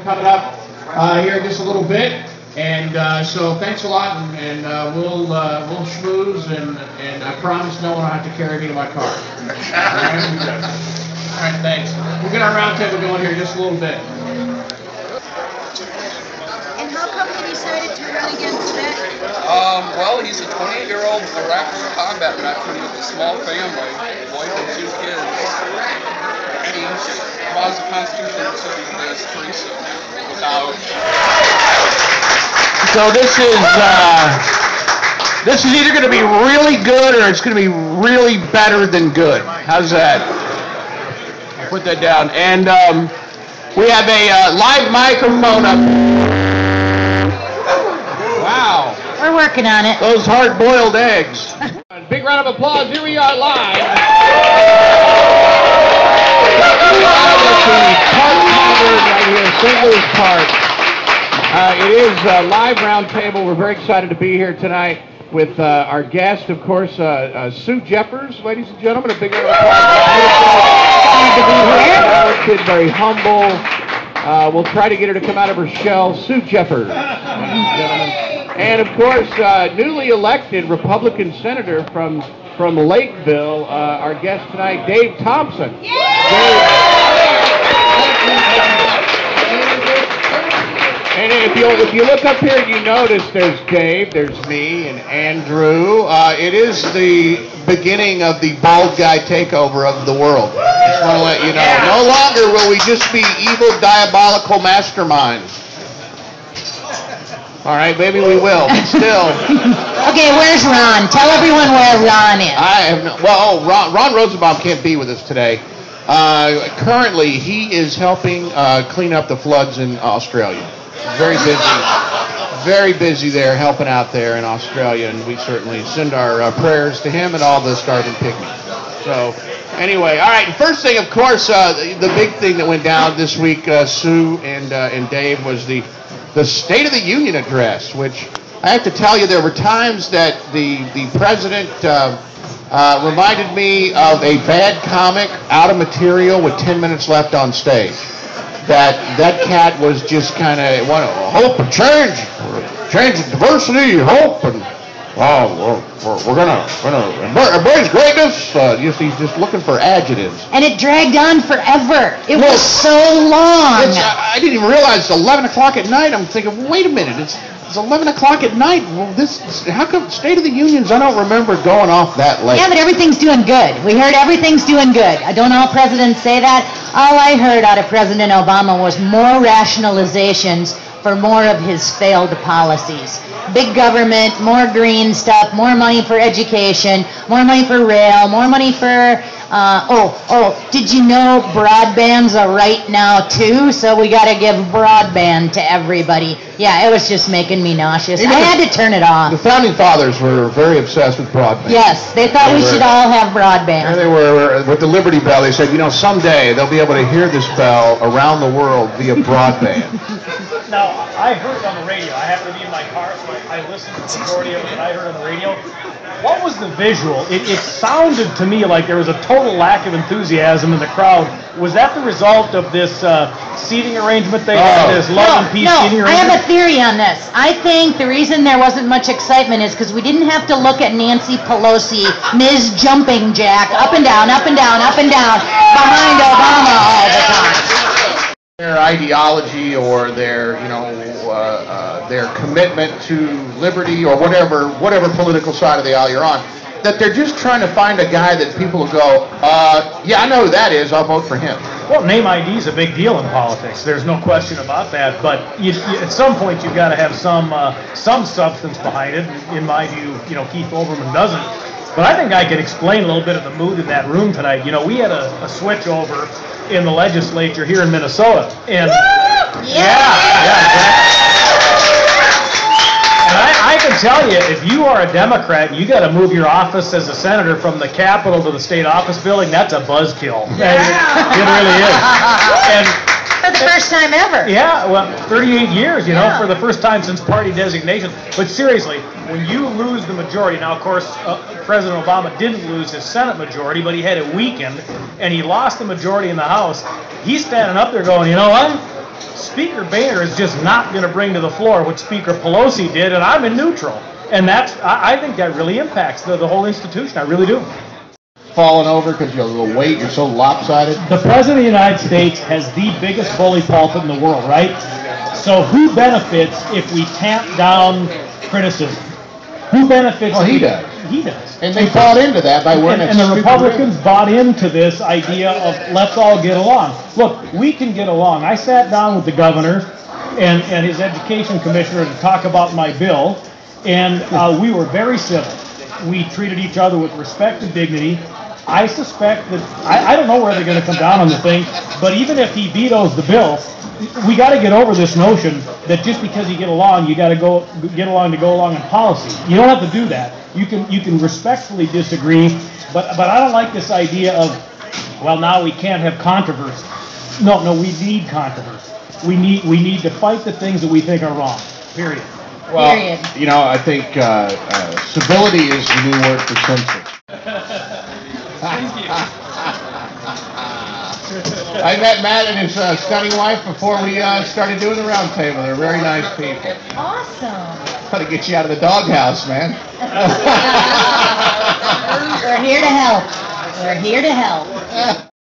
coming up here in just a little bit. And so thanks a lot, and we'll schmooze, and I promise no one will have to carry me to my car. All right, thanks. We'll get our roundtable going here in just a little bit. And how come you decided to run against that? Well, he's a 28-year-old Iraq combat veteran with a small family, wife and 2 kids. And he follows the Constitution until he is free, so without... So this is either going to be really good or it's going to be really better than good. How's that? I'll put that down. And we have a live microphone up. Wow. We're working on it. Those hard-boiled eggs. Big round of applause. Here we are live. Park Tavern right here, St. Louis Park. It is a live roundtable. We're very excited to be here tonight with our guest, of course, Sue Jeffers, ladies and gentlemen. A big round of applause. Kid, very humble. We'll try to get her to come out of her shell. Sue Jeffers, ladies and gentlemen. And of course, newly elected Republican senator from Lakeville, our guest tonight, Dave Thompson. And if you look up here, you notice there's Dave, there's me, and Andrew. It is the beginning of the bald guy takeover of the world. Just want to let you know. No longer will we just be evil, diabolical masterminds. All right, maybe we will, but still. Okay, where's Ron? Tell everyone where Ron is. Ron Rosenbaum can't be with us today. Currently, he is helping clean up the floods in Australia. Very busy there, helping out there in Australia, and we certainly send our prayers to him and all the starving pygmies. So, anyway, all right. First thing, of course, the big thing that went down this week, Sue and Dave, was the State of the Union address, which I have to tell you, there were times that the president reminded me of a bad comic out of material with 10 minutes left on stage. That cat was just kind of hope and change and diversity, hope, and we're gonna embrace greatness. He's just looking for adjectives. And it dragged on forever. It was so long. I didn't even realize it's 11 o'clock at night. I'm thinking, wait a minute, it's 11 o'clock at night. Well, how come State of the Unions? I don't remember going off that late. Yeah, but everything's doing good. We heard everything's doing good. I don't all presidents say that. All I heard out of President Obama was more rationalizations for more of his failed policies. Big government, more green stuff, more money for education, more money for rail, more money for, did you know broadband's a right now too? So we gotta give broadband to everybody. Yeah, it was just making me nauseous. I had to turn it off. The founding fathers were very obsessed with broadband. Yes, they thought we should all have broadband. And they were, with the Liberty Bell, they said, someday they'll be able to hear this bell around the world via broadband. Now, I heard it on the radio. I happened to be in my car, so I listened to the majority of it that I heard on the radio. What was the visual? It sounded to me like there was a total lack of enthusiasm in the crowd. Was that the result of this seating arrangement they had, this love and peace seating arrangement? I have a theory on this. I think the reason there wasn't much excitement is because we didn't have to look at Nancy Pelosi, Ms. Jumping Jack, up and down, up and down, up and down, behind Obama all the time. Their ideology or their commitment to liberty or whatever political side of the aisle you're on, that they're just trying to find a guy that people will go, yeah, I know who that is, I'll vote for him. Well, name ID is a big deal in politics. There's no question about that. But at some point, you've got to have some substance behind it. In my view, Keith Olbermann doesn't. But I think I could explain a little bit of the mood in that room tonight. We had a switch over in the legislature here in Minnesota. And exactly. And I can tell you, if you are a Democrat, you got to move your office as a senator from the Capitol to the state office building. That's a buzzkill. Yeah. It really is. And for the first time ever. Yeah, well, 38 years, for the first time since party designation. But seriously, when you lose the majority, now of course President Obama didn't lose his Senate majority, but he had it weakened, and he lost the majority in the House. He's standing up there going, you know what? Speaker Boehner is just not going to bring to the floor what Speaker Pelosi did, and I'm in neutral. And I think that really impacts the whole institution. I really do. Falling over because you're the weight, you're so lopsided. The President of the United States has the biggest bully pulpit in the world, right? So who benefits if we tamp down criticism? Who benefits? Well, he does. He does. And they bought into that by wearing And the Republicans bought into this idea of let's all get along. Look, we can get along. I sat down with the governor and his education commissioner to talk about my bill, and we were very civil. We treated each other with respect and dignity. I suspect that, I don't know where they're going to come down on the thing, but even if he vetoes the bill, we got to get over this notion that just because you get along, you got to get along to go along in policy. You don't have to do that. You can respectfully disagree, but I don't like this idea of, well, now we can't have controversy. No, we need controversy. We need to fight the things that we think are wrong. Period. Well, you know, I think civility is the new word for censor. Thank you. I met Matt and his stunning wife before we started doing the Roundtable. They're very nice people. Awesome. Got to get you out of the doghouse, man. We're here to help. We're here to help.